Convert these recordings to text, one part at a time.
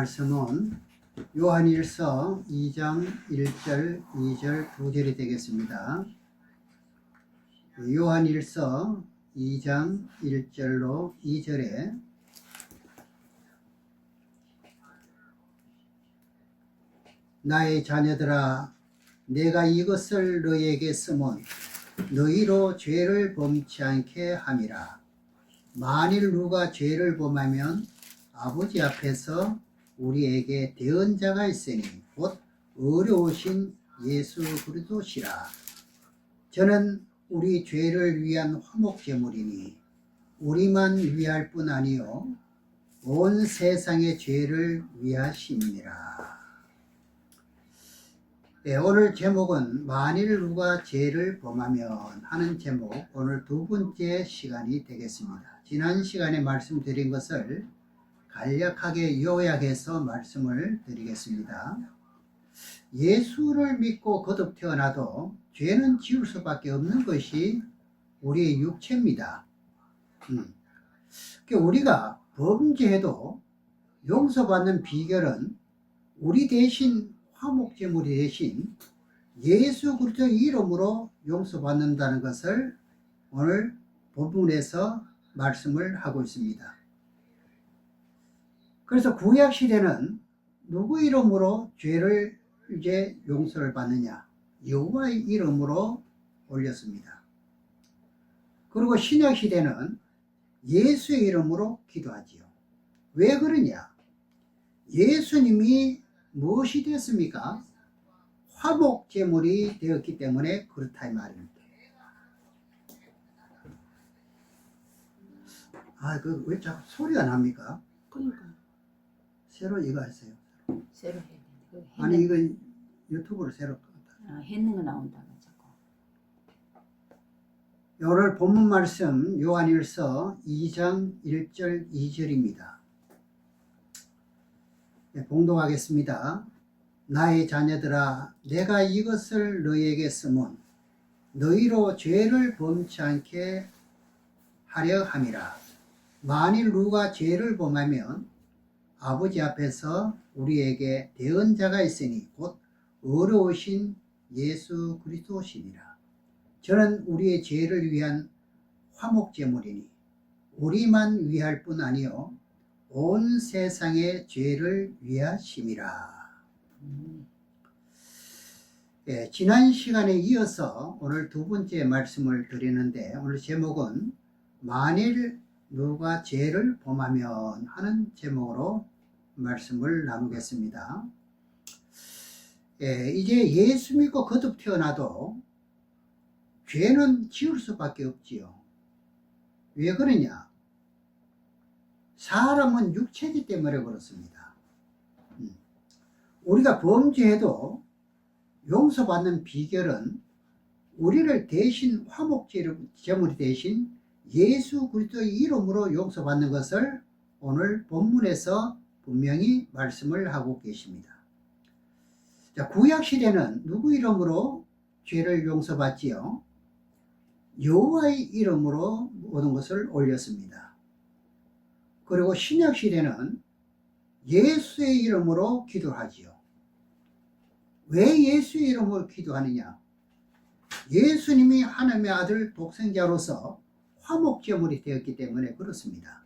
말씀은 요한일서 2장 1절, 2절, 2절이 되겠습니다. 요한일서 2장 1절로 2절에 나의 자녀들아, 내가 이것을 너희에게 쓰면 너희로 죄를 범치 않게 함이라. 만일 누가 죄를 범하면 아버지 앞에서 우리에게 대언자가 있으니 곧 어려우신 예수 그리스도시라. 저는 우리 죄를 위한 화목제물이니 우리만 위할 뿐 아니요 온 세상의 죄를 위하심이니라. 오늘 제목은 만일 누가 죄를 범하면 하는 제목, 오늘 두 번째 시간이 되겠습니다. 지난 시간에 말씀드린 것을 간략하게 요약해서 말씀을 드리겠습니다. 예수를 믿고 거듭 태어나도 죄는 지을 수밖에 없는 것이 우리의 육체입니다. 우리가 범죄해도 용서받는 비결은 우리 대신 화목제물이 대신 예수 그리스도 이름으로 용서받는다는 것을 오늘 본문에서 말씀을 하고 있습니다. 그래서 구약 시대는 누구 이름으로 죄를 이제 용서를 받느냐? 여호와의 이름으로 올렸습니다. 그리고 신약 시대는 예수의 이름으로 기도하지요. 왜 그러냐? 예수님이 무엇이 되었습니까? 화목 제물이 되었기 때문에 그렇다 이 말입니다. 왜 자꾸 소리가 납니까? 그러니까 새로 이거 하세요. 새로 해야 돼. 아니 이거 유튜브로 새로 했는 거 나온다고 자꾸. 오늘 본문 말씀 요한일서 2장 1절 2절입니다. 봉독하겠습니다. 나의 자녀들아, 내가 이것을 너희에게 쓰면 너희로 죄를 범치 않게 하려 함이라. 만일 누가 죄를 범하면 아버지 앞에서 우리에게 대언자가 있으니 곧 어려우신 예수 그리스도시니라. 저는 우리의 죄를 위한 화목제물이니 우리만 위할 뿐 아니요 온 세상의 죄를 위하심이라. 지난 시간에 이어서 오늘 두 번째 말씀을 드리는데, 오늘 제목은 만일 누가 죄를 범하면 하는 제목으로 말씀을 나누겠습니다. 이제 예수 믿고 거듭 태어나도 죄는 지을 수밖에 없지요. 왜 그러냐? 사람은 육체이기 때문에 그렇습니다. 우리가 범죄해도 용서받는 비결은 우리를 대신 화목제물이 대신 예수 그리스도의 이름으로 용서받는 것을 오늘 본문에서 분명히 말씀을 하고 계십니다. 자, 구약 시대는 누구 이름으로 죄를 용서받지요? 여호와의 이름으로 모든 것을 올렸습니다. 그리고 신약 시대는 예수의 이름으로 기도하지요. 왜 예수의 이름으로 기도하느냐? 예수님이 하나님의 아들 독생자로서 화목제물이 되었기 때문에 그렇습니다.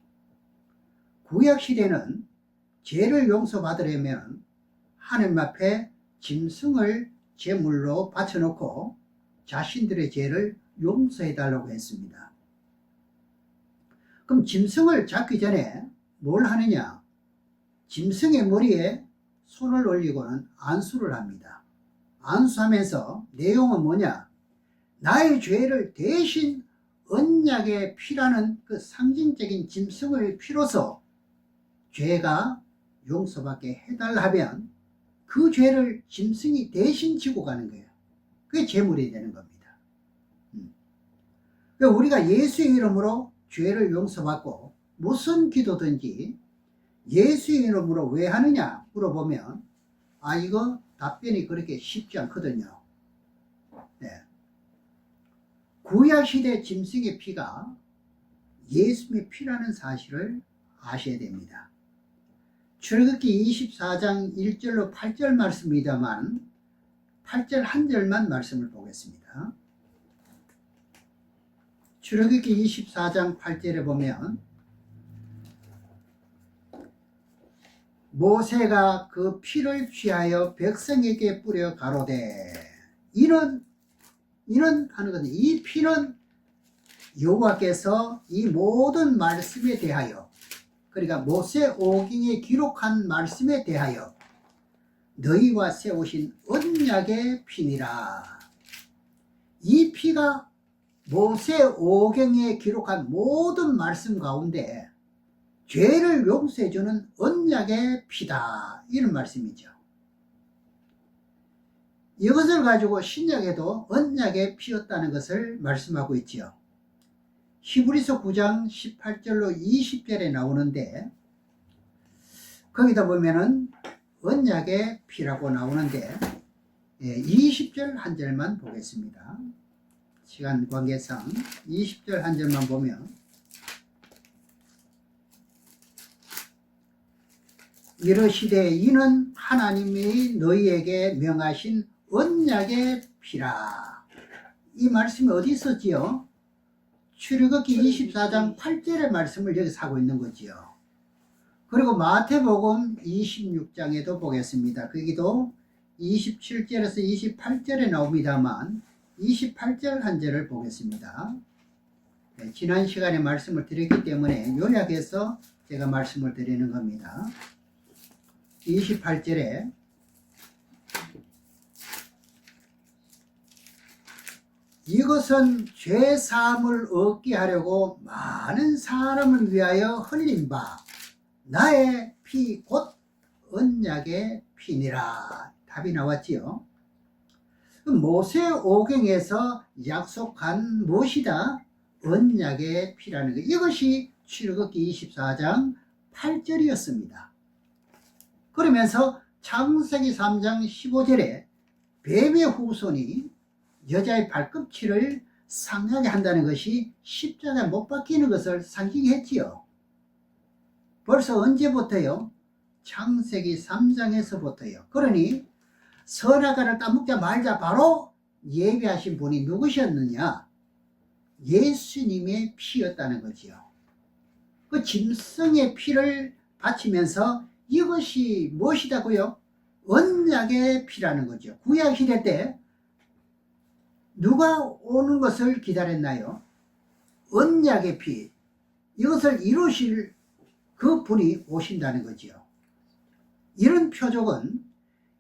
구약 시대는 죄를 용서받으려면 하나님 앞에 짐승을 제물로 바쳐놓고 자신들의 죄를 용서해 달라고 했습니다. 그럼 짐승을 잡기 전에 뭘 하느냐? 짐승의 머리에 손을 올리고는 안수를 합니다. 안수하면서 내용은 뭐냐? 나의 죄를 대신 언약의 피라는 그 상징적인 짐승의 피로서 죄가 용서받게 해달라 하면 그 죄를 짐승이 대신 지고 가는 거예요. 그게 제물이 되는 겁니다. 우리가 예수의 이름으로 죄를 용서받고 무슨 기도든지 예수의 이름으로 왜 하느냐 물어보면 이거 답변이 그렇게 쉽지 않거든요. 구약시대 짐승의 피가 예수님의 피라는 사실을 아셔야 됩니다. 출애굽기 24장 1절로 8절 말씀입니다만 8절 한 절만 말씀을 보겠습니다. 출애굽기 24장 8절에 보면 모세가 그 피를 취하여 백성에게 뿌려 가로되 이는 하는 건데 이 피는 여호와께서 이 모든 말씀에 대하여 그러니까 모세 오경에 기록한 말씀에 대하여 너희와 세우신 언약의 피니라. 이 피가 모세 오경에 기록한 모든 말씀 가운데 죄를 용서해주는 언약의 피다. 이런 말씀이죠. 이것을 가지고 신약에도 언약의 피였다는 것을 말씀하고 있죠. 히브리서 9장 18절로 20절에 나오는데 거기다 보면은 언약의 피라고 나오는데 20절 한 절만 보겠습니다. 시간 관계상 20절 한 절만 보면 이르시되 이는 하나님이 너희에게 명하신 언약의 피라. 이 말씀이 어디 있었지요? 출애굽기 24장 8절의 말씀을 여기서 하고 있는 거지요. 그리고 마태복음 26장에도 보겠습니다. 거기도 27절에서 28절에 나옵니다만 28절 한 절을 보겠습니다. 지난 시간에 말씀을 드렸기 때문에 요약해서 제가 말씀을 드리는 겁니다. 28절에 이것은 죄 사함을 얻게 하려고 많은 사람을 위하여 흘린 바 나의 피 곧 언약의 피니라. 답이 나왔지요. 모세 오경에서 약속한 무엇이다? 언약의 피라는 것. 이것이 출애굽기 24장 8절이었습니다. 그러면서 창세기 3장 15절에 뱀의 후손이 여자의 발꿈치를 상하게 한다는 것이 십자가에 못 박히는 것을 상징했지요. 벌써 언제부터요? 창세기 3장에서부터요. 그러니 선악과를 따먹자 말자 바로 예비하신 분이 누구셨느냐? 예수님의 피였다는 거지요. 그 짐승의 피를 바치면서 이것이 무엇이다고요? 언약의 피라는 거죠. 구약시대 때 누가 오는 것을 기다렸나요? 언약의 피. 이것을 이루실 그 분이 오신다는 거지요. 이런 표적은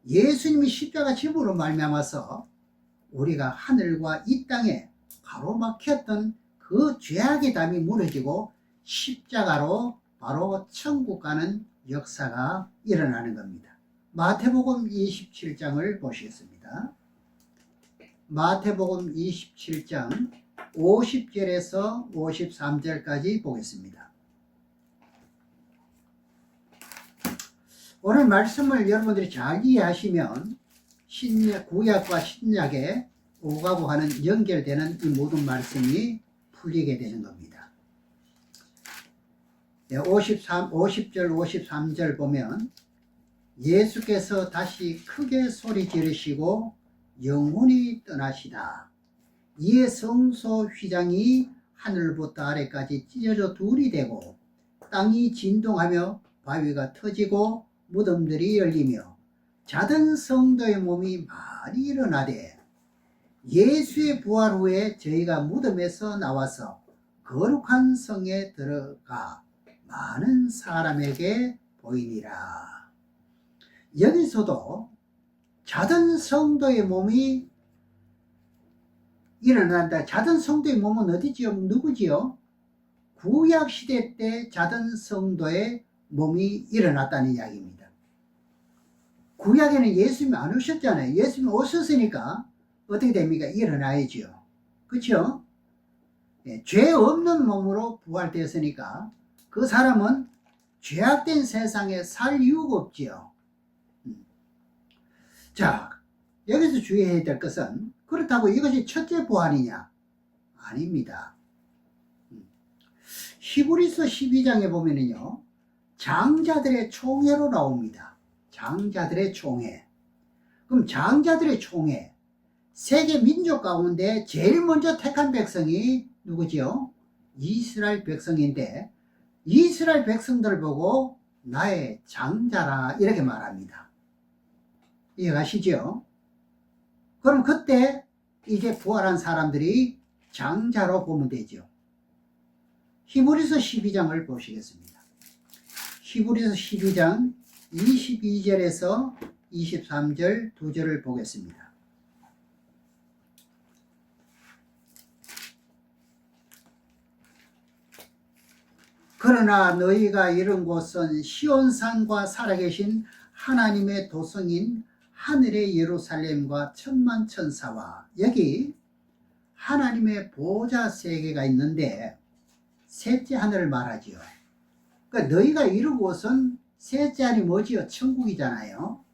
예수님이 십자가 짐으로 말미암아서 우리가 하늘과 이 땅에 가로막혔던 그 죄악의 담이 무너지고 십자가로 바로 천국 가는 역사가 일어나는 겁니다. 마태복음 27장을 보시겠습니다. 마태복음 27장 50절에서 53절까지 보겠습니다. 오늘 말씀을 여러분들이 잘 이해하시면 구약과 신약에 오가고 하는 연결되는 이 모든 말씀이 풀리게 되는 겁니다. 50절 53절 보면 예수께서 다시 크게 소리 지르시고 영혼이 떠나시다. 이에 성소 휘장이 하늘부터 아래까지 찢어져 둘이 되고 땅이 진동하며 바위가 터지고 무덤들이 열리며 자던 성도의 몸이 많이 일어나되 예수의 부활 후에 저희가 무덤에서 나와서 거룩한 성에 들어가 많은 사람에게 보이니라. 여기서도 자던 성도의 몸이 일어난다. 자던 성도의 몸은 어디지요? 누구지요? 구약시대 때 자던 성도의 몸이 일어났다는 이야기입니다. 구약에는 예수님이 안 오셨잖아요. 예수님이 오셨으니까 어떻게 됩니까? 일어나야죠. 그렇죠? 죄 없는 몸으로 부활되었으니까 그 사람은 죄악된 세상에 살 이유가 없지요. 자, 여기서 주의해야 될 것은 그렇다고 이것이 첫째 부활이냐? 아닙니다. 히브리서 12장에 보면은요, 장자들의 총회로 나옵니다. 장자들의 총회. 그럼 장자들의 총회, 세계 민족 가운데 제일 먼저 택한 백성이 누구지요? 이스라엘 백성인데, 이스라엘 백성들을 보고 나의 장자라 이렇게 말합니다. 이해가시죠? 그럼 그때 이제 부활한 사람들이 장자로 보면 되죠. 히브리서 12장을 보시겠습니다. 히브리서 12장 22절에서 23절 두 절을 보겠습니다. 그러나 너희가 이른 곳은 시온산과 살아계신 하나님의 도성인 하늘의 예루살렘과 천만 천사와, 여기 하나님의 보좌 세계가 있는데 셋째 하늘을 말하지요. 그러니까 너희가 이른 곳은 셋째 하늘이 뭐지요? 천국이잖아요.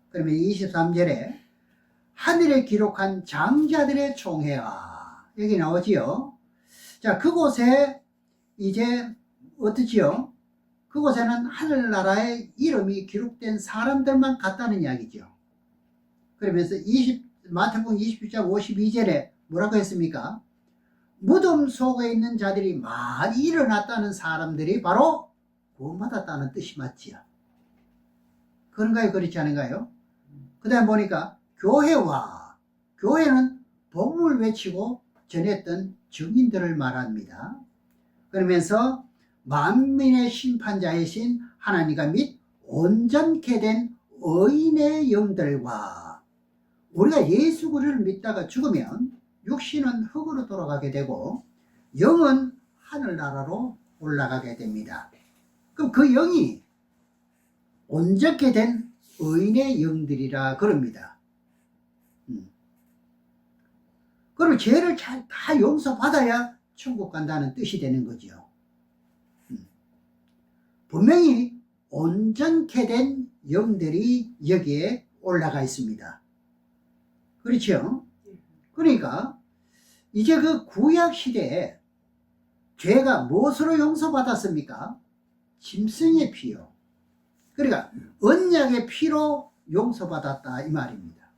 그러면 23절에 하늘에 기록한 장자들의 총회와, 여기 나오지요. 자, 그곳에 이제 어떻지요? 그곳에는 하늘나라의 이름이 기록된 사람들만 갔다는 이야기죠. 그러면서 마태복음 27장 52절에 뭐라고 했습니까? 무덤 속에 있는 자들이 많이 일어났다는 사람들이 바로 구원받았다는 뜻이 맞지요. 그런가요? 그렇지 않은가요? 그 다음에 보니까 교회는 복음을 외치고 전했던 증인들을 말합니다. 그러면서 만민의 심판자이신 하나님과 및 온전케 된 의인의 영들과, 우리가 예수 그리스도를 믿다가 죽으면 육신은 흙으로 돌아가게 되고 영은 하늘나라로 올라가게 됩니다. 그럼 그 영이 온전케 된 의인의 영들이라 그럽니다. 그럼 죄를 다 용서받아야 천국 간다는 뜻이 되는 거죠. 분명히 온전케 된 영들이 여기에 올라가 있습니다. 그렇죠? 그러니까 이제 그 구약 시대에 죄가 무엇으로 용서받았습니까? 짐승의 피요. 그러니까 언약의 피로 용서받았다 이 말입니다.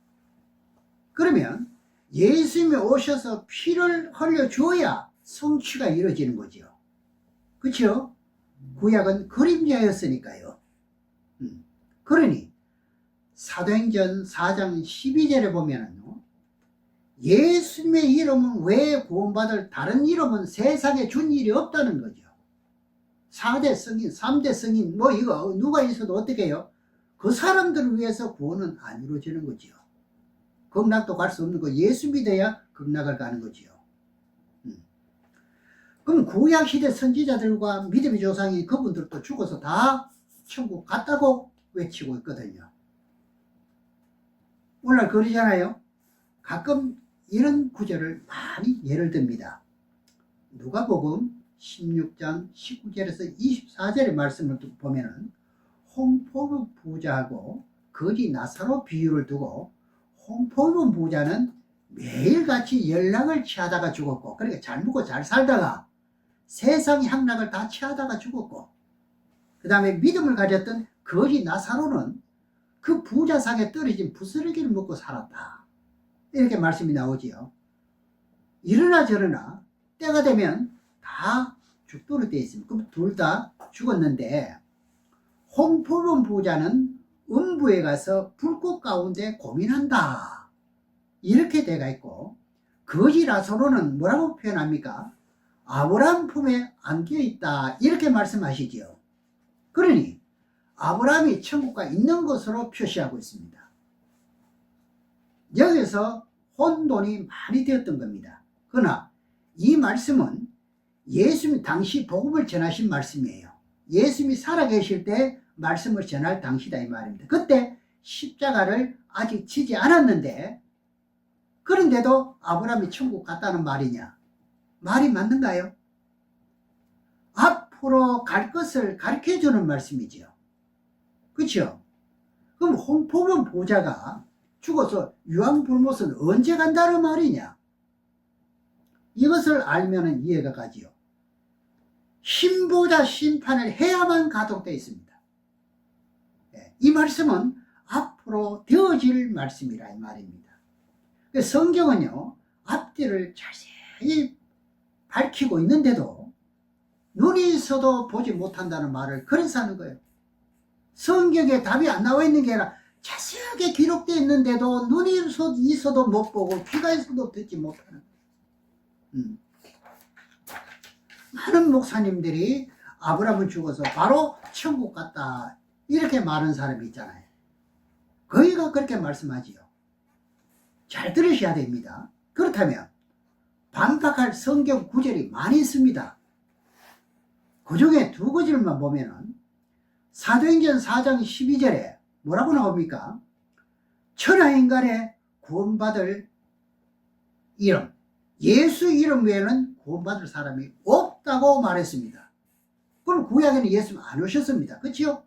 그러면 예수님이 오셔서 피를 흘려줘야 성취가 이루어지는 거죠. 그렇죠? 구약은 그림자였으니까요. 그러니 사도행전 4장 12절에 보면은요, 예수님의 이름은 외에 구원받을 다른 이름은 세상에 준 일이 없다는 거죠. 4대 성인, 3대 성인, 뭐 이거 누가 있어도 어떻게 해요? 그 사람들을 위해서 구원은 안 이루어지는 거죠. 극락도 갈 수 없는 거, 예수 믿어야 극락을 가는 거죠. 그럼 구약시대 선지자들과 믿음의 조상이 그분들도 죽어서 다 천국 갔다고 외치고 있거든요. 오늘날 그러잖아요. 가끔 이런 구절을 많이 예를 듭니다. 누가복음 16장 19절에서 24절의 말씀을 보면은 홍포도 부자하고 거지 나사로 비유를 두고, 홍포도 부자는 매일같이 연락을 취하다가 죽었고, 그러니까 잘 먹고 잘 살다가 세상 향락을 다 취하다가 죽었고, 그 다음에 믿음을 가졌던 거지 나사로는 그 부자상에 떨어진 부스러기를 먹고 살았다. 이렇게 말씀이 나오지요. 이러나 저러나 때가 되면 다 죽도록 되어 있습니다. 그럼 둘 다 죽었는데, 홍포론 부자는 음부에 가서 불꽃 가운데 고민한다. 이렇게 돼가 있고, 거지 나사로는 뭐라고 표현합니까? 아브라함 품에 안겨 있다. 이렇게 말씀하시지요. 그러니 아브라함이 천국과 있는 것으로 표시하고 있습니다. 여기서 혼돈이 많이 되었던 겁니다. 그러나 이 말씀은 예수님이 당시 복음을 전하신 말씀이에요. 예수님이 살아계실 때 말씀을 전할 당시다 이 말입니다. 그때 십자가를 아직 지지 않았는데, 그런데도 아브라함이 천국 갔다는 말이냐? 말이 맞는가요? 앞으로 갈 것을 가르쳐주는 말씀이지요. 그렇죠? 그럼 홍포본 보자가 죽어서 유황불못은 언제 간다는 말이냐? 이것을 알면 이해가 가지요. 신보자 심판을 해야만 가독되어 있습니다. 이 말씀은 앞으로 되어질 말씀이라 이 말입니다. 성경은요, 앞뒤를 자세히 밝히고 있는데도 눈이 있어도 보지 못한다는 말을 그래서 하는 거예요. 성경에 답이 안 나와 있는 게 아니라 자세하게 기록되어 있는데도 눈이 있어도 못 보고 귀가 있어도 듣지 못하는 거예요. 많은 목사님들이 아브라함은 죽어서 바로 천국 갔다 이렇게 말하는 사람이 있잖아요. 거기가 그렇게 말씀하지요. 잘 들으셔야 됩니다. 그렇다면 반박할 성경 구절이 많이 있습니다. 그 중에 두 구절만 보면은 사도행전 4장 12절에 뭐라고 나옵니까? 천하인간의 구원받을 이름, 예수 이름 외에는 구원받을 사람이 없다고 말했습니다. 그럼 구약에는 예수는 안 오셨습니다. 그렇죠?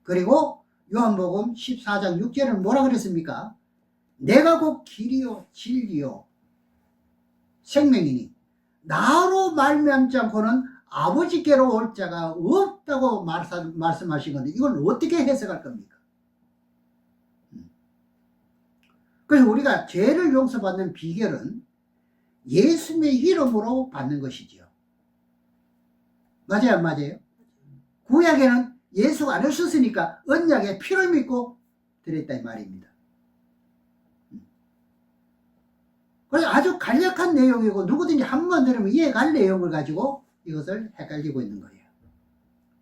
그리고 요한복음 14장 6절에는 뭐라 그랬습니까? 내가 곧 길이요 진리요 생명이니 나로 말미암지 않고는 아버지께로 올 자가 없다고 말씀하신 건데 이걸 어떻게 해석할 겁니까? 그래서 우리가 죄를 용서받는 비결은 예수님의 이름으로 받는 것이지요. 맞아요, 안 맞아요? 구약에는 예수가 안 오셨으니까 언약에 피를 믿고 드렸다 이 말입니다. 그래서 아주 간략한 내용이고 누구든지 한 번 들으면 이해갈 내용을 가지고 이것을 헷갈리고 있는 거예요.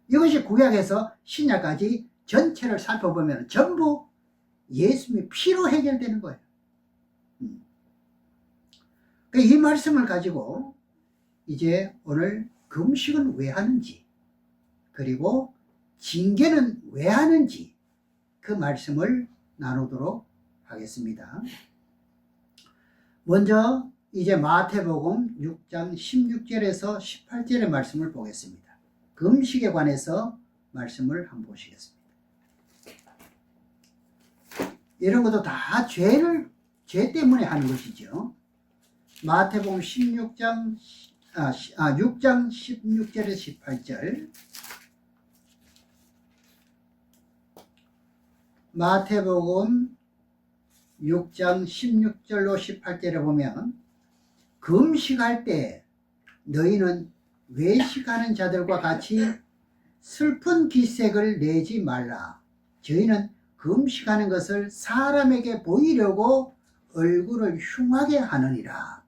이것이 구약에서 신약까지 전체를 살펴보면 전부 예수님의 피로 해결되는 거예요. 이 말씀을 가지고 이제 오늘 금식은 왜 하는지 그리고 징계는 왜 하는지 그 말씀을 나누도록 하겠습니다. 먼저 이제 마태복음 6장 16절에서 18절의 말씀을 보겠습니다. 금식에 관해서 말씀을 한번 보시겠습니다. 이런 것도 다 죄 때문에 하는 것이죠. 마태복음 6장 16절에서 18절. 마태복음 6장 16절로 18절에 보면 금식할 때 너희는 외식하는 자들과 같이 슬픈 기색을 내지 말라. 저희는 금식하는 것을 사람에게 보이려고 얼굴을 흉하게 하느니라.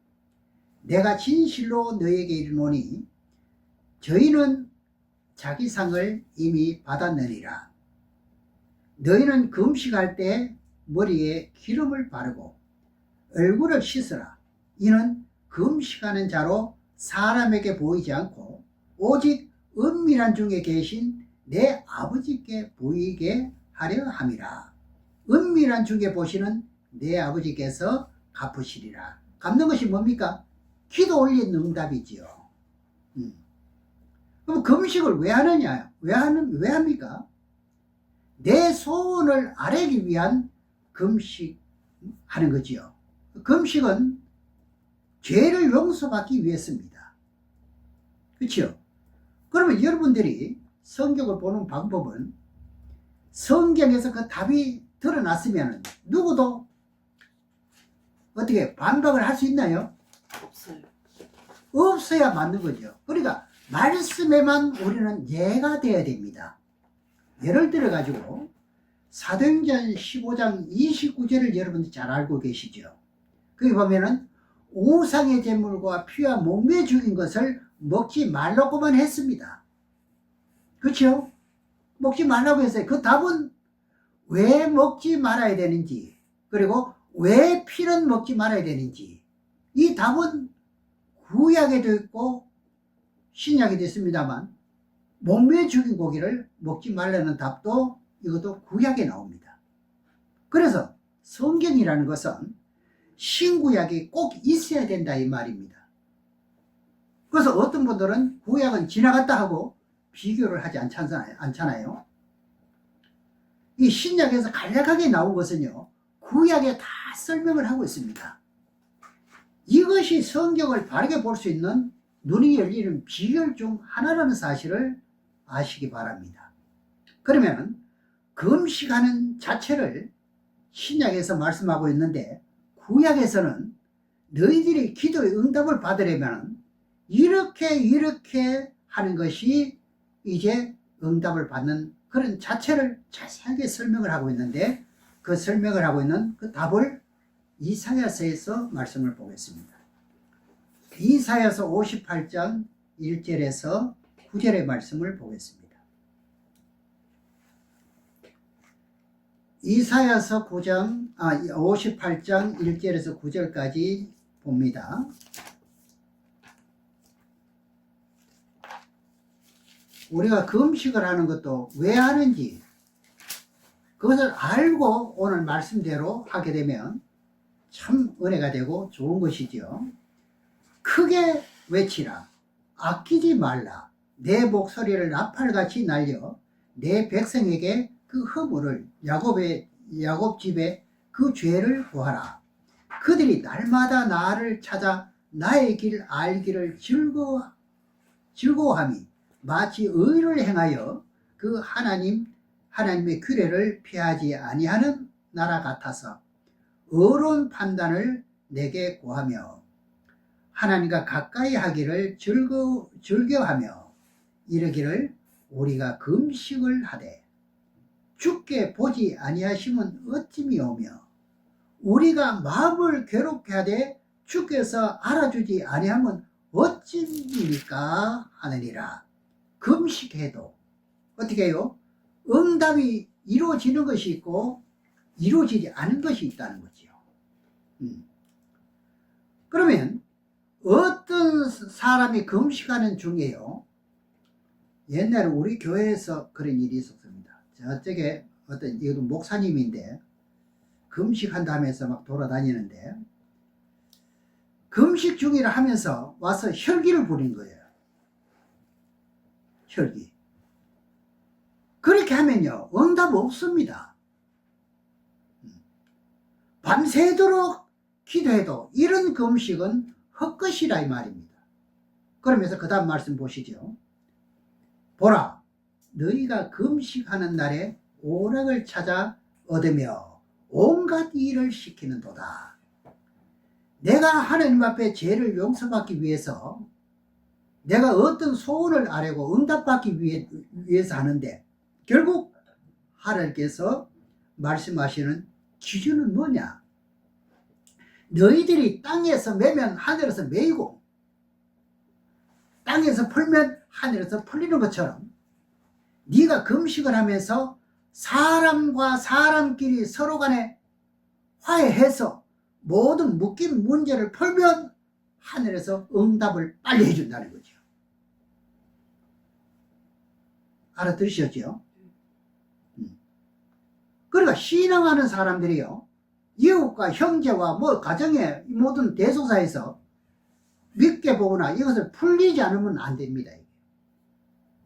내가 진실로 너희에게 이르노니 저희는 자기 상을 이미 받았느니라. 너희는 금식할 때 머리에 기름을 바르고 얼굴을 씻으라. 이는 금식하는 자로 사람에게 보이지 않고 오직 은밀한 중에 계신 내 아버지께 보이게 하려 함이라. 은밀한 중에 보시는 내 아버지께서 갚으시리라. 갚는 것이 뭡니까? 기도 올린 응답이지요. 그럼 금식을 왜 하느냐? 왜 합니까? 내 소원을 아뢰기 위한 금식하는 거지요. 금식은 죄를 용서받기 위해서입니다. 그렇죠? 그러면 여러분들이 성경을 보는 방법은 성경에서 그 답이 드러났으면 누구도 어떻게 반박을 할 수 있나요? 없어요. 없어야 맞는 거죠. 그러니까 말씀에만 우리는 예가 돼야 됩니다. 예를 들어 가지고 사도행전 15장 29절을 여러분들 잘 알고 계시죠. 거기 보면은 우상의 제물과 피와 목매 죽인 것을 먹지 말라고만 했습니다. 그렇죠? 먹지 말라고 했어요. 그 답은 왜 먹지 말아야 되는지, 그리고 왜 피는 먹지 말아야 되는지, 이 답은 구약에도 있고 신약에도 있습니다만 목매 죽인 고기를 먹지 말라는 답도 이것도 구약에 나옵니다. 그래서 성경이라는 것은 신구약이 꼭 있어야 된다 이 말입니다. 그래서 어떤 분들은 구약은 지나갔다 하고 비교를 하지 않잖아요. 이 신약에서 간략하게 나온 것은요, 구약에 다 설명을 하고 있습니다. 이것이 성경을 바르게 볼 수 있는 눈이 열리는 비결 중 하나라는 사실을 아시기 바랍니다. 그러면 금식하는 자체를 신약에서 말씀하고 있는데 구약에서는 너희들이 기도의 응답을 받으려면 이렇게 하는 것이 이제 응답을 받는 그런 자체를 자세하게 설명을 하고 있는데, 그 설명을 하고 있는 그 답을 이사야서에서 말씀을 보겠습니다. 이사야서 58장 1절에서 9절의 말씀을 보겠습니다. 이사야서 58장 1절에서 9절까지 봅니다. 우리가 금식을 하는 것도 왜 하는지 그것을 알고 오늘 말씀대로 하게 되면 참 은혜가 되고 좋은 것이죠. 크게 외치라. 아끼지 말라. 내 목소리를 나팔같이 날려 내 백성에게 그 허물을 야곱 집에 그 죄를 고하라. 그들이 날마다 나를 찾아 나의 길 알기를 즐거워함이 마치 의를 행하여 그 하나님의 규례를 피하지 아니하는 나라 같아서 의로운 판단을 내게 구하며 하나님과 가까이 하기를 즐겨하며 이르기를 우리가 금식을 하되 주께 보지 아니하시면 어찌미 오며 우리가 마음을 괴롭게 하되 주께서 알아주지 아니하면 어찌입니까 하느니라. 금식해도 어떻게 해요? 응답이 이루어지는 것이 있고 이루어지지 않은 것이 있다는 거죠. 그러면 어떤 사람이 금식하는 중에요, 옛날에 우리 교회에서 그런 일이 있었습니다. 저쪽에 이것도 목사님인데 금식한다면서 막 돌아다니는데 금식 중이라 하면서 와서 혈기를 부린 거예요. 혈기. 그렇게 하면요 응답 없습니다. 밤새도록 기도해도 이런 금식은 헛것이라 이 말입니다. 그러면서 그 다음 말씀 보시죠. 보라, 너희가 금식하는 날에 오락을 찾아 얻으며 온갖 일을 시키는도다. 내가 하나님 앞에 죄를 용서받기 위해서 내가 어떤 소원을 아뢰고 응답받기 위해서 하는데 결국 하나님께서 말씀하시는 기준은 뭐냐? 너희들이 땅에서 매면 하늘에서 매이고 땅에서 풀면 하늘에서 풀리는 것처럼 네가 금식을 하면서 사람과 사람끼리 서로 간에 화해해서 모든 묶인 문제를 풀면 하늘에서 응답을 빨리 해준다는 거죠. 알아들으셨죠? 그러니까 신앙하는 사람들이요, 이웃과 형제와 가정의 모든 대소사에서 믿게 보거나 이것을 풀리지 않으면 안 됩니다.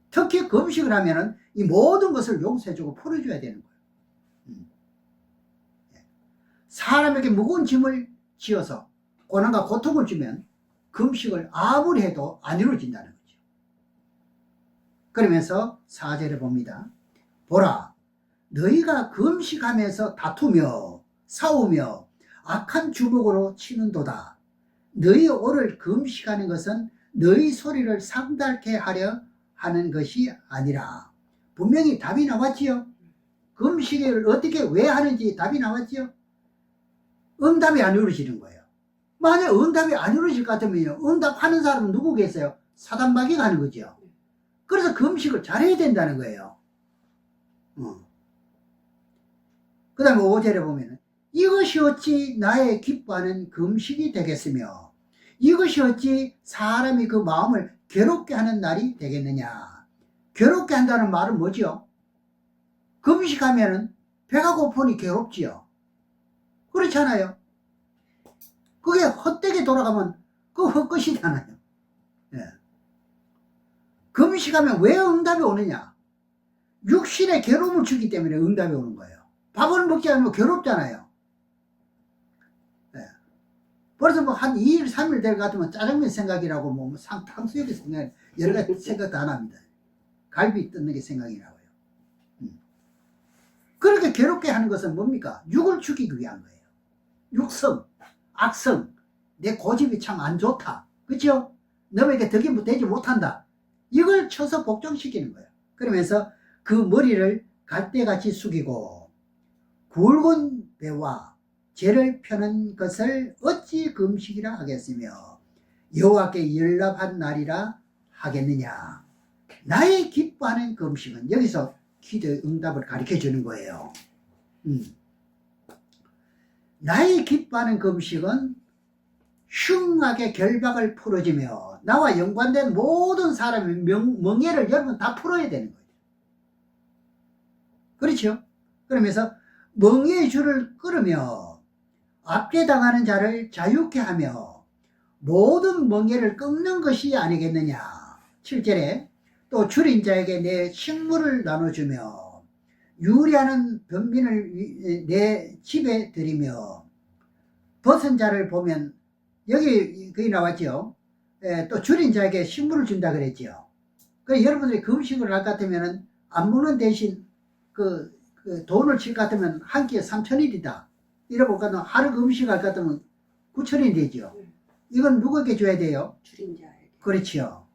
특히 금식을 하면은 이 모든 것을 용서해주고 풀어줘야 되는 거예요. 사람에게 무거운 짐을 지어서 고난과 고통을 주면 금식을 아무리 해도 안 이루어진다는 거죠. 그러면서 4절에 봅니다. 보라, 너희가 금식하면서 다투며 싸우며 악한 주먹으로 치는도다. 너희 오를 금식하는 것은 너희 소리를 상달케 하려 하는 것이 아니라. 분명히 답이 나왔지요. 금식을 어떻게 왜 하는지 답이 나왔지요. 응답이 안 이루어지는 거예요. 만약 응답이 안 이루어질 것 같으면 응답하는 사람은 누구 계세요? 사단마귀가 하는 거죠. 그래서 금식을 잘해야 된다는 거예요. 그 다음에 5절에 보면 이것이 어찌 나의 기뻐하는 금식이 되겠으며 이것이 어찌 사람이 그 마음을 괴롭게 하는 날이 되겠느냐. 괴롭게 한다는 말은 뭐죠? 금식하면 배가 고프니 괴롭지요. 그렇잖아요. 그게 헛되게 돌아가면 그 헛것이잖아요. 예. 금식하면 왜 응답이 오느냐? 육신에 괴로움을 주기 때문에 응답이 오는 거예요. 밥을 먹지 않으면 괴롭잖아요. 예. 그래서 그래서 뭐 한 2일, 3일 될 것 같으면 짜장면 생각이라고 뭐 탕수육이 생각, 여러 가지 생각도 안 합니다. 갈비 뜯는 게 생각이 나고요. 그렇게 괴롭게 하는 것은 뭡니까? 육을 죽이기 위한 거예요. 육성, 악성, 내 고집이 참 안 좋다. 그렇죠? 너에게 덕이 되지 못한다. 이걸 쳐서 복종시키는 거예요. 그러면서 그 머리를 갈대같이 숙이고 굵은 배와 죄를 펴는 것을 어찌 금식이라 하겠으며 여호와께 연락한 날이라 하겠느냐. 나의 기뻐하는 금식은, 여기서 기도의 응답을 가르쳐 주는 거예요. 나의 기뻐하는 금식은 흉하게 결박을 풀어주며 나와 연관된 모든 사람의 멍에를 여러분 다 풀어야 되는 거예요. 그렇죠? 그러면서 멍에의 줄을 끊으며 압제당하는 자를 자유케 하며 모든 멍에를 끊는 것이 아니겠느냐. 7절에 또 줄인 자에게 내 식물을 나눠주며 유리하는 변민을 내 집에 들이며 벗은 자를 보면, 여기 거기 나왔죠. 또 줄인 자에게 식물을 준다 그랬죠. 그래서 여러분들이 금식을 할 것 같으면 안 먹는 대신 그 돈을 칠 것 같으면 한 끼에 3,000일이다. 이러볼까 하루 금식할 것 같으면 9,000일 되죠. 이건 누구에게 줘야 돼요? 줄인 자에게. 그렇죠.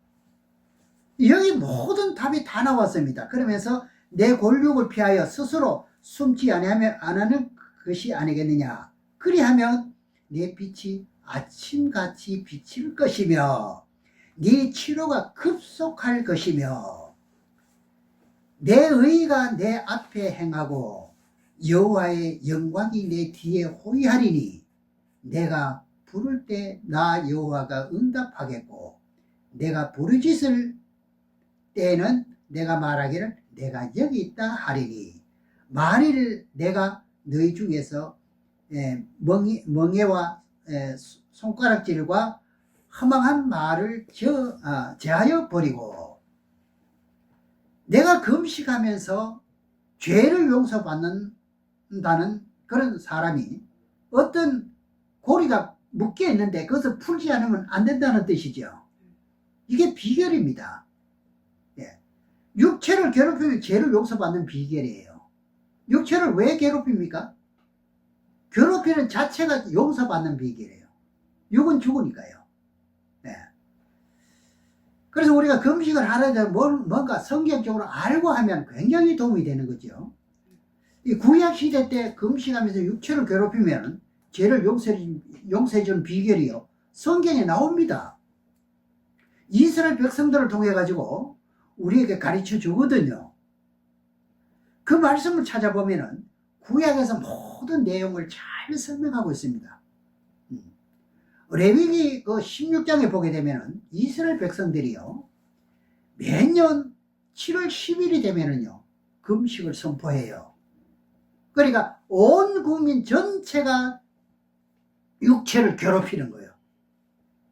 여기 모든 답이 다 나왔습니다. 그러면서 내 골육을 피하여 스스로 숨지 안 하는 것이 아니겠느냐. 그리하면 내 빛이 아침같이 비칠 것이며 네 치료가 급속할 것이며 내 의가 내 앞에 행하고 여호와의 영광이 내 뒤에 호위하리니 내가 부를 때 나 여호와가 응답하겠고 내가 부르짖을 때에는 내가 말하기를 내가 여기 있다 하리니 만일 내가 너희 중에서 멍에와 손가락질과 허망한 말을 제하여 버리고 내가 금식하면서 죄를 용서받는다는 그런 사람이 어떤 고리가 묶여 있는데 그것을 풀지 않으면 안 된다는 뜻이죠. 이게 비결입니다. 육체를 괴롭히면 죄를 용서받는 비결이에요. 육체를 왜 괴롭힙니까? 괴롭히는 자체가 용서받는 비결이에요. 육은 죽으니까요. 네. 그래서 우리가 금식을 하려다 뭔가 성경적으로 알고 하면 굉장히 도움이 되는 거죠. 이 구약 시대 때 금식하면서 육체를 괴롭히면 죄를 용서해주는 비결이요. 성경에 나옵니다. 이스라엘 백성들을 통해 가지고 우리에게 가르쳐 주거든요. 그 말씀을 찾아보면은 구약에서 모든 내용을 잘 설명하고 있습니다. 레위기 그 16장에 보게 되면은 이스라엘 백성들이요, 매년 7월 10일이 되면은요, 금식을 선포해요. 그러니까 온 국민 전체가 육체를 괴롭히는 거예요.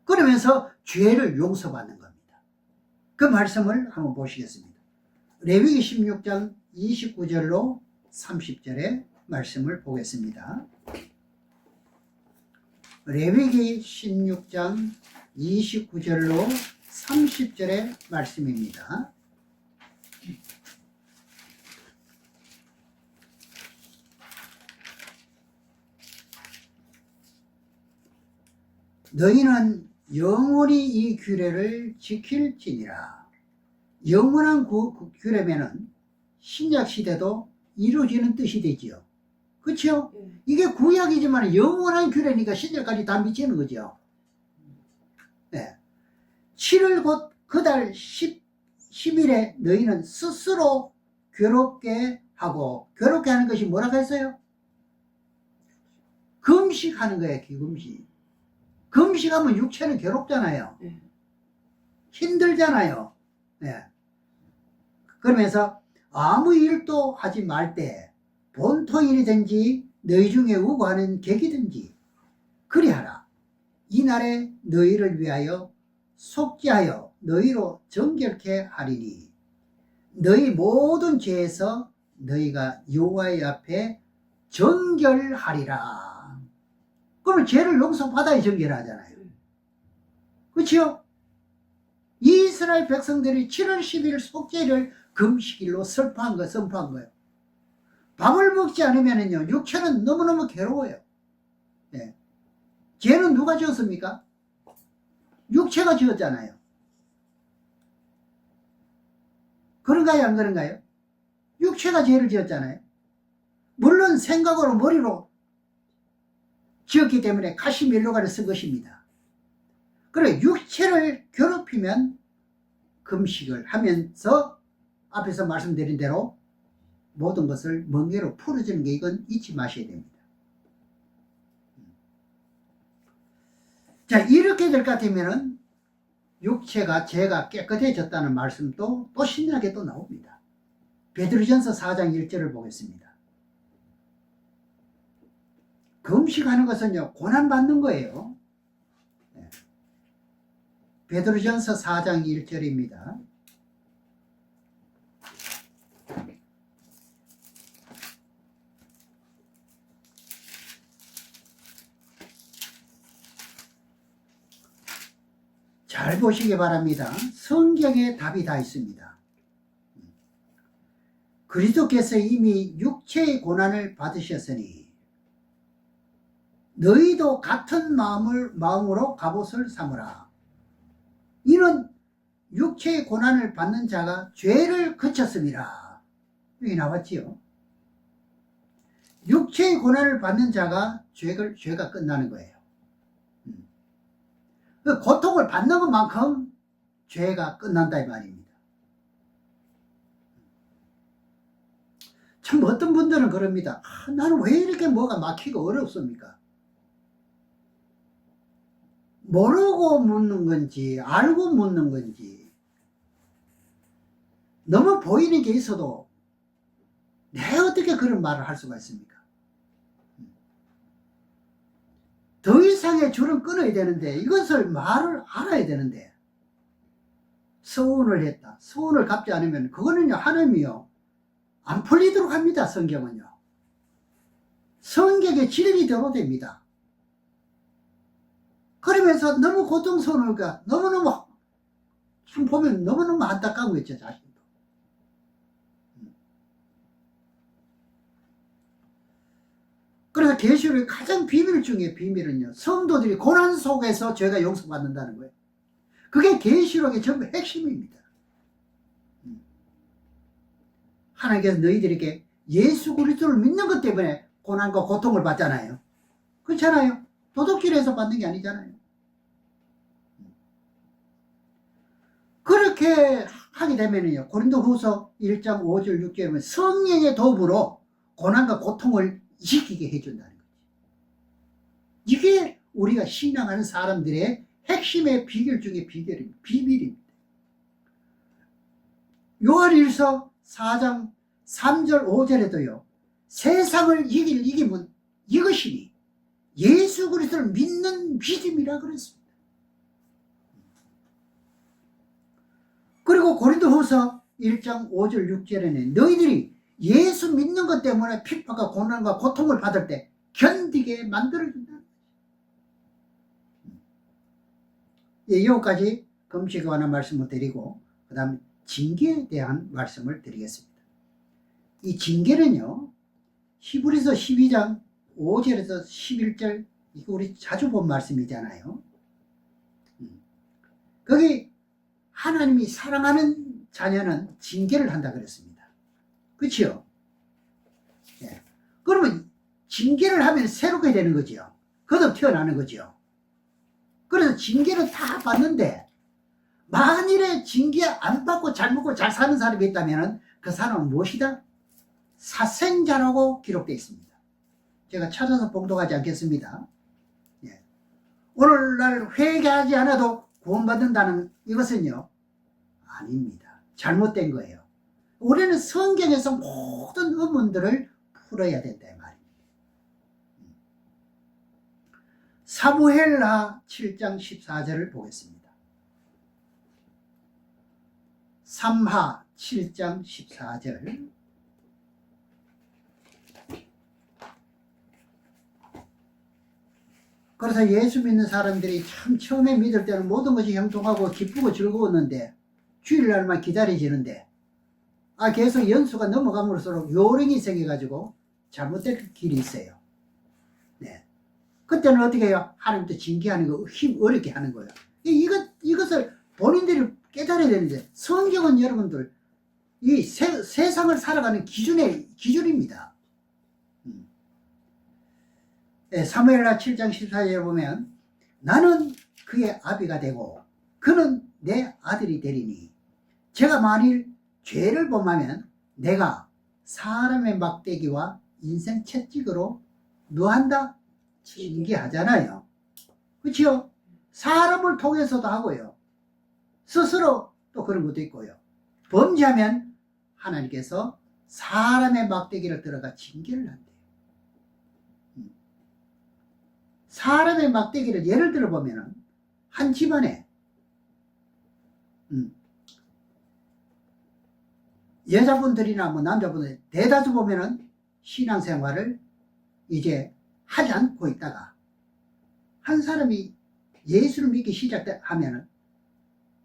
그러면서 죄를 용서받는 겁니다. 그 말씀을 한번 보시겠습니다. 레위기 16장 29절로 30절의 말씀을 보겠습니다. 레위기 16장 29절로 30절의 말씀입니다. 너희는 영원히 이 규례를 지킬지니라. 영원한 규례면은 신약 시대도 이루어지는 뜻이 되지요. 그렇죠? 이게 구약이지만 영원한 규례니까 신약까지 다 미치는 거죠. 네. 7월 곧 그달 10일에 너희는 스스로 괴롭게 하고, 괴롭게 하는 것이 뭐라고 했어요? 금식하는 거예요. 금식. 금식하면 육체는 괴롭잖아요. 힘들잖아요. 네. 그러면서 아무 일도 하지 말 때 본토일이든지 너희 중에 우고하는 객이든지 그리하라. 이날에 너희를 위하여 속죄하여 너희로 정결케 하리니 너희 모든 죄에서 너희가 여호와의 앞에 정결하리라. 그러면 죄를 용서받아야 정결하잖아요. 그렇죠? 이스라엘 백성들이 7월 10일 속죄를 금식일로 선포한 거예요. 밥을 먹지 않으면요, 육체는 너무너무 괴로워요. 네. 죄는 누가 지었습니까? 육체가 지었잖아요. 그런가요, 안 그런가요? 육체가 죄를 지었잖아요. 물론 생각으로 머리로 지었기 때문에 가시멜로가를 쓴 것입니다. 그래, 육체를 괴롭히면 금식을 하면서 앞에서 말씀드린 대로 모든 것을 멍게로 풀어주는 게 이건 잊지 마셔야 됩니다. 자, 이렇게 될 것 같으면은 육체가 죄가 깨끗해졌다는 말씀도 또 신나게 또 나옵니다. 베드로전서 4장 1절을 보겠습니다. 금식하는 것은요, 고난받는 거예요. 베드로전서 4장 1절입니다. 잘 보시기 바랍니다. 성경에 답이 다 있습니다. 그리스도께서 이미 육체의 고난을 받으셨으니 너희도 같은 마음으로 갑옷을 삼으라. 이는 육체의 고난을 받는 자가 죄를 그쳤습니다. 여기 나왔지요. 육체의 고난을 받는 자가 죄가 끝나는 거예요. 그 고통을 받는 것만큼 죄가 끝난다 이 말입니다. 참 어떤 분들은 그럽니다. 나는 왜 이렇게 뭐가 막히고 어렵습니까? 모르고 묻는 건지 알고 묻는 건지 너무 보이는 게 있어도 내가 어떻게 그런 말을 할 수가 있습니까? 더 이상의 줄은 끊어야 되는데 이것을 말을 알아야 되는데 서운을 했다. 서운을 갚지 않으면 그거는요, 하나님이요 안 풀리도록 합니다. 성경은요. 성경의 진리대로 됩니다. 그러면서 너무 고통스러우니까 너무너무 참 보면 너무너무 안타까운 거죠, 자신도. 그래서 계시록의 가장 비밀 중에 비밀은요, 성도들이 고난 속에서 죄가 용서받는다는 거예요. 그게 계시록의 전부 핵심입니다. 하나님께서 너희들에게 예수 그리스도를 믿는 것 때문에 고난과 고통을 받잖아요. 그렇잖아요. 도덕질에서 받는 게 아니잖아요. 그렇게 하게 되면요, 고린도후서 1장 5절 6절에 성령의 도움으로 고난과 고통을 이기게 해준다는 거지. 이게 우리가 신앙하는 사람들의 핵심의 비결 중에 비밀입니다. 요한일서 4장 3절 5절에도요, 세상을 이길 이김은 이것이니 예수 그리스도를 믿는 믿음이라 그랬습니다. 그리고 고린도후서 1장 5절 6절에는 너희들이 예수 믿는 것 때문에 핍박과 고난과 고통을 받을 때 견디게 만들어준다. 예, 여기까지 금식에 관한 말씀을 드리고 그 다음에 징계에 대한 말씀을 드리겠습니다. 이 징계는요, 히브리서 12장 5절에서 11절, 이거 우리 자주 본 말씀이잖아요. 거기 하나님이 사랑하는 자녀는 징계를 한다 그랬습니다. 그렇죠? 예. 그러면 징계를 하면 새롭게 되는 거죠. 거듭 태어나는 거죠. 그래서 징계를 다 받는데 만일에 징계 안 받고 잘 먹고 잘 사는 사람이 있다면 그 사람은 무엇이다? 사생자라고 기록되어 있습니다. 제가 찾아서 봉독하지 않겠습니다. 예. 오늘날 회개하지 않아도 구원받는다는 이것은요, 아닙니다. 잘못된 거예요. 우리는 성경에서 모든 의문들을 풀어야 된다 이 말입니다. 사무엘하 7장 14절을 보겠습니다. 삼하 7장 14절. 그래서 예수 믿는 사람들이 참 처음에 믿을 때는 모든 것이 형통하고 기쁘고 즐거웠는데 주일날만 기다려지는데 계속 연수가 넘어감으로써 요령이 생겨가지고 잘못된 길이 있어요. 네. 그때는 어떻게 해요? 하나님도 징계하는 거 힘 어렵게 하는 거예요. 이것을 본인들이 깨달아야 되는데 성경은 여러분들 이 세상을 살아가는 기준입니다. 사무엘하 7장 14절에 보면 나는 그의 아비가 되고 그는 내 아들이 되리니 제가 만일 죄를 범하면 내가 사람의 막대기와 인생 채찍으로 뭐한다? 징계하잖아요. 그렇죠? 사람을 통해서도 하고요. 스스로 또 그런 것도 있고요. 범죄하면 하나님께서 사람의 막대기를 들어가 징계를 한대요. 사람의 막대기를 예를 들어 보면은 한 집안에 여자분들이나 뭐 남자분들 대다수 보면은 신앙생활을 이제 하지 않고 있다가 한 사람이 예수를 믿기 시작하면은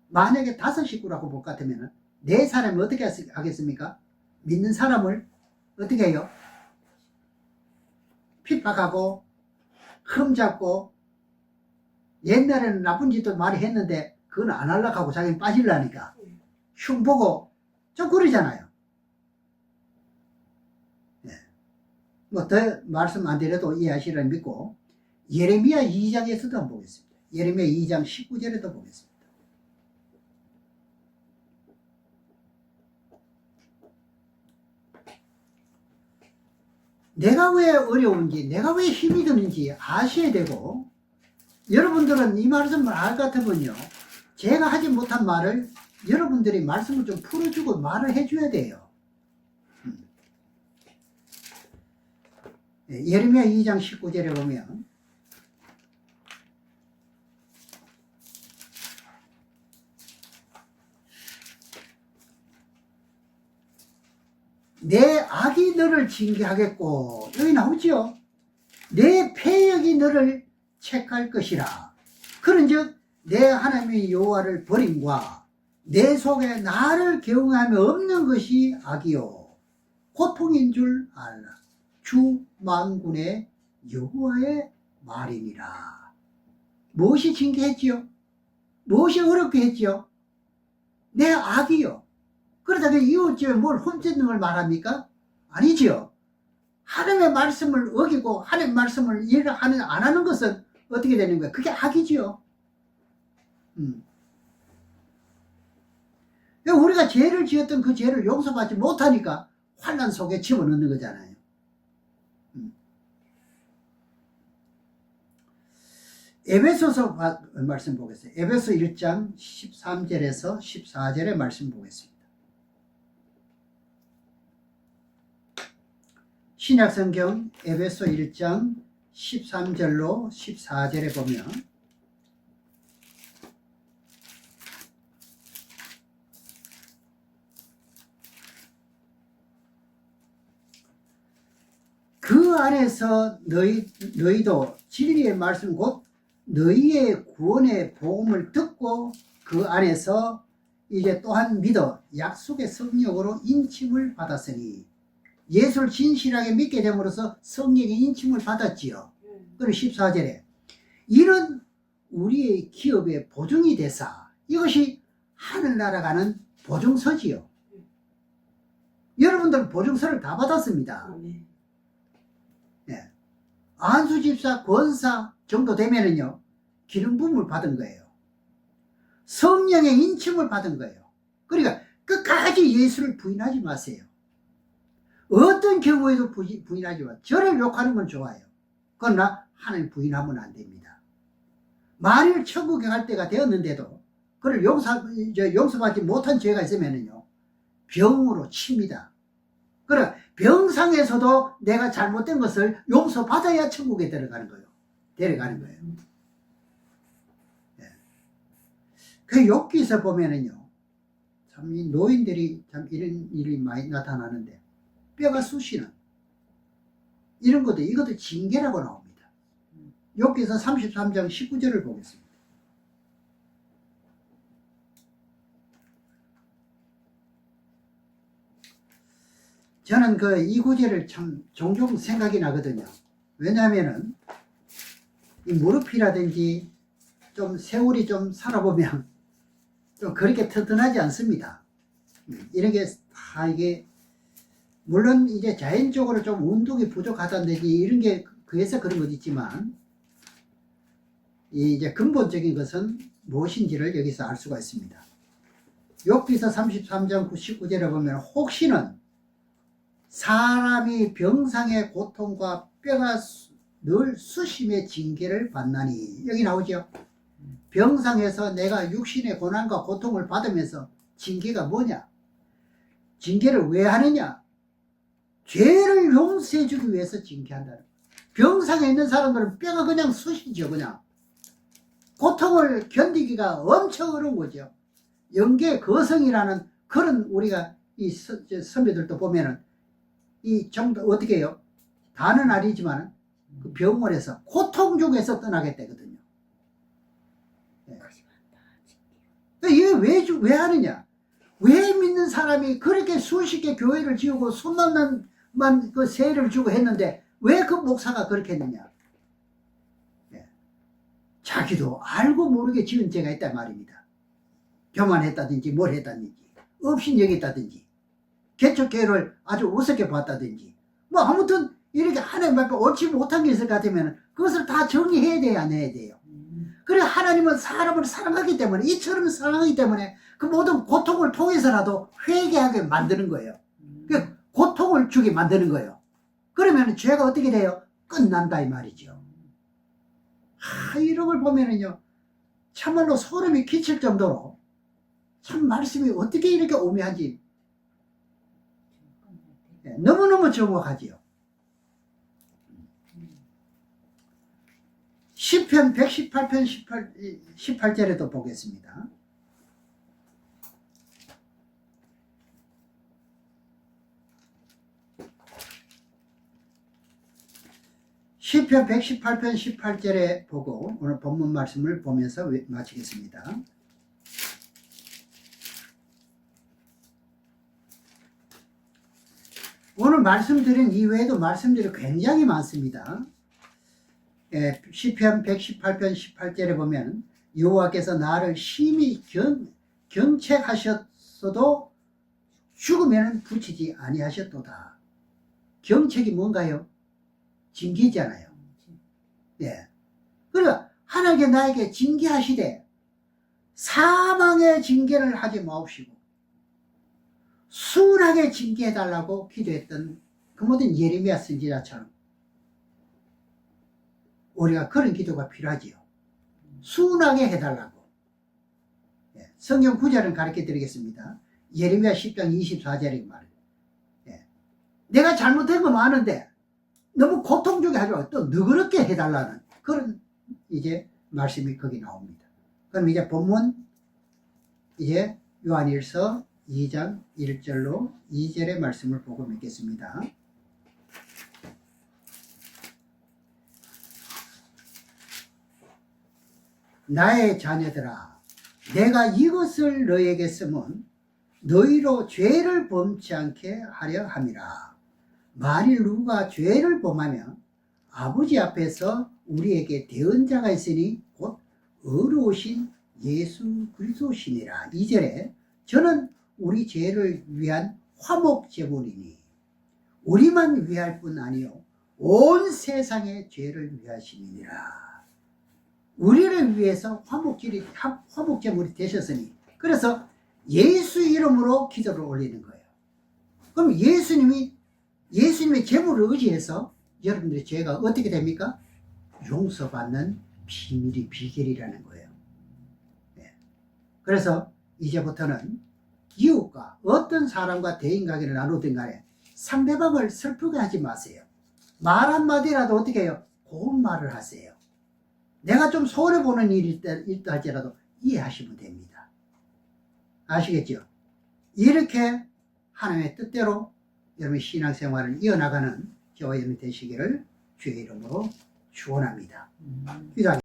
만약에 5식구라고 볼 것 같으면은 4사람이 어떻게 하겠습니까? 믿는 사람을 어떻게 해요? 핍박하고 흠잡고 옛날에는 나쁜 짓도 많이 했는데 그건 안 하려고 하고 자기는 빠지려니까 흉보고 좀 그러잖아요. 네. 뭐 더 말씀 안 드려도 이해하시리라 믿고 예레미야 2장에서도 한번 보겠습니다. 예레미야 2장 19절에도 보겠습니다. 내가 왜 어려운지, 내가 왜 힘이 드는지 아셔야 되고, 여러분들은 이 말씀을 알 것 같으면요, 제가 하지 못한 말을 여러분들이 말씀을 좀 풀어주고 말을 해줘야 돼요. 예레미야 2장 19절에 보면 내 악이 너를 징계하겠고, 여기 나오죠. 내 패역이 너를 책할 것이라. 그런즉 내 하나님의 여호와를 버림과 내 속에 나를 경외하며 없는 것이 악이요 고통인 줄 알라. 주 만군의 여호와의 말이니라. 무엇이 징계했지요? 무엇이 어렵게 했지요? 내 악이요. 그러다가 이웃집에 뭘 훔쳤는 걸 말합니까? 아니지요. 하나님의 말씀을 어기고 하나님의 말씀을 안 하는 것은 어떻게 되는 거예요? 그게 악이지요. 우리가 죄를 지었던 그 죄를 용서받지 못하니까 환난 속에 집어넣는 거잖아요. 에베소서 말씀 보겠어요. 에베소 1장 13절에서 14절의 말씀 보겠습니다. 신약성경 에베소 1장 13절로 14절에 보면 그 안에서 너희도 진리의 말씀 곧 너희의 구원의 복음을 듣고 그 안에서 이제 또한 믿어 약속의 성령으로 인침을 받았으니 예수를 진실하게 믿게 됨으로써 성령의 인침을 받았지요. 그리고 14절에 이런 우리의 기업의 보증이 되사 이것이 하늘나라 가는 보증서지요. 여러분들 보증서를 다 받았습니다. 네. 안수집사, 권사 정도 되면은요 기름 부음을 받은 거예요. 성령의 인침을 받은 거예요. 그러니까 끝까지 예수를 부인하지 마세요. 어떤 경우에도 부인하지 마. 저를 욕하는 건 좋아요. 그러나 하나님 부인하면 안 됩니다. 만일 천국에 갈 때가 되었는데도 그를 용서받지 못한 죄가 있으면요 병으로 칩니다. 그래 병상에서도 내가 잘못된 것을 용서받아야 천국에 데려가는 거예요. 네. 그 욥기에서 보면은요 참 이 노인들이 참 이런 일이 많이 나타나는데 뼈가 쑤시는 이런 것도 이것도 징계라고 나옵니다. 욥기서 33장 19절을 보겠습니다. 저는 이 구절을 참 종종 생각이 나거든요. 왜냐하면은 이 무릎이라든지 좀 세월이 좀 살아보면 좀 그렇게 튼튼하지 않습니다. 이런 게 다 이게 물론 이제 자연적으로 좀 운동이 부족하다든지 이런 게 그래서 그런 것 있지만 이제 근본적인 것은 무엇인지를 여기서 알 수가 있습니다. 욥기서 33장 19절에 보면 혹시는 사람이 병상의 고통과 뼈가 늘 수심의 징계를 받나니 여기 나오죠. 병상에서 내가 육신의 고난과 고통을 받으면서 징계가 뭐냐? 징계를 왜 하느냐? 죄를 용서해 주기 위해서 징계한다는 거예요. 병상에 있는 사람들은 뼈가 그냥 쑤시죠. 그냥 고통을 견디기가 엄청 어려운 거죠. 영계 거성이라는 그런 우리가 이 선배들도 보면은 이 정도 어떻게 해요? 다는 아니지만 그 병원에서 고통 중에서 떠나겠다거든요. 이게 왜 하느냐? 왜 믿는 사람이 그렇게 수십 개 교회를 지우고 수만만 그 세를 주고 했는데 왜 그 목사가 그렇게 했느냐? 자기도 알고 모르게 지은 죄가 있단 말입니다. 교만했다든지 뭘 했다든지 업신여겼다든지 개척교회를 아주 우습게 봤다든지 뭐 아무튼 이렇게 하나님 앞에 옳지 못한 게 있을 것 같으면 그것을 다 정리해야 돼야 안 해야 돼요. 그래 하나님은 사람을 사랑하기 때문에 이처럼 사랑하기 때문에 그 모든 고통을 통해서라도 회개하게 만드는 거예요. 그 고통을 주게 만드는 거예요. 그러면 죄가 어떻게 돼요? 끝난다 이 말이죠. 이런 걸 보면은요 참말로 소름이 끼칠 정도로 참 말씀이 어떻게 이렇게 오묘한지 너무너무 정확하지요. 시편 118편 18절에도 보겠습니다. 시편 118편 18절에 보고 오늘 본문 말씀을 보면서 마치겠습니다. 오늘 말씀드린 이외에도 말씀들이 굉장히 많습니다. 시편 118편 18절에 보면 여호와께서 나를 심히 경책하셨어도 죽으면 붙이지 아니하셨도다. 경책이 뭔가요? 징계잖아요. 예. 그러니까 하나님께 나에게 징계하시되 사망의 징계를 하지 마옵시고 순하게 징계해달라고 기도했던 그 모든 예레미야 선지자처럼 우리가 그런 기도가 필요하지요. 순하게 해달라고. 예. 성경 구절을 가르쳐 드리겠습니다. 예레미야 10장 24절의 말. 예. 내가 잘못한 거 많은데 너무 고통 주게 하지 말고 또 너그럽게 해달라는 그런 이제 말씀이 거기 나옵니다. 그럼 이제 본문 이제 요한일서 2장 1절로 2절의 말씀을 보고 맺겠습니다. 나의 자녀들아 내가 이것을 너에게 쓰면 너희로 죄를 범치 않게 하려 함이라. 만일 누가 죄를 범하면 아버지 앞에서 우리에게 대언자가 있으니 곧 의로우신 예수 그리스도시니라. 2절에 저는 우리 죄를 위한 화목제물이니 우리만 위할 뿐 아니요 온 세상의 죄를 위하심이니라. 우리를 위해서 화목제물이 되셨으니 그래서 예수 이름으로 기도를 올리는 거예요. 그럼 예수님의 제물을 의지해서 여러분들의 죄가 어떻게 됩니까? 용서받는 비결이라는 거예요. 네. 그래서 이제부터는 이웃과 어떤 사람과 대인관계를 나누든 간에 상대방을 슬프게 하지 마세요. 말 한마디라도 어떻게 해요? 고운 말을 하세요. 내가 좀 손해보는 일이 있다 할지라도 이해하시면 됩니다. 아시겠죠? 이렇게 하나님의 뜻대로 여러분의 신앙생활을 이어나가는 저와 여러분이 되시기를 주의 이름으로 축원합니다. 음. 기도하겠습니다.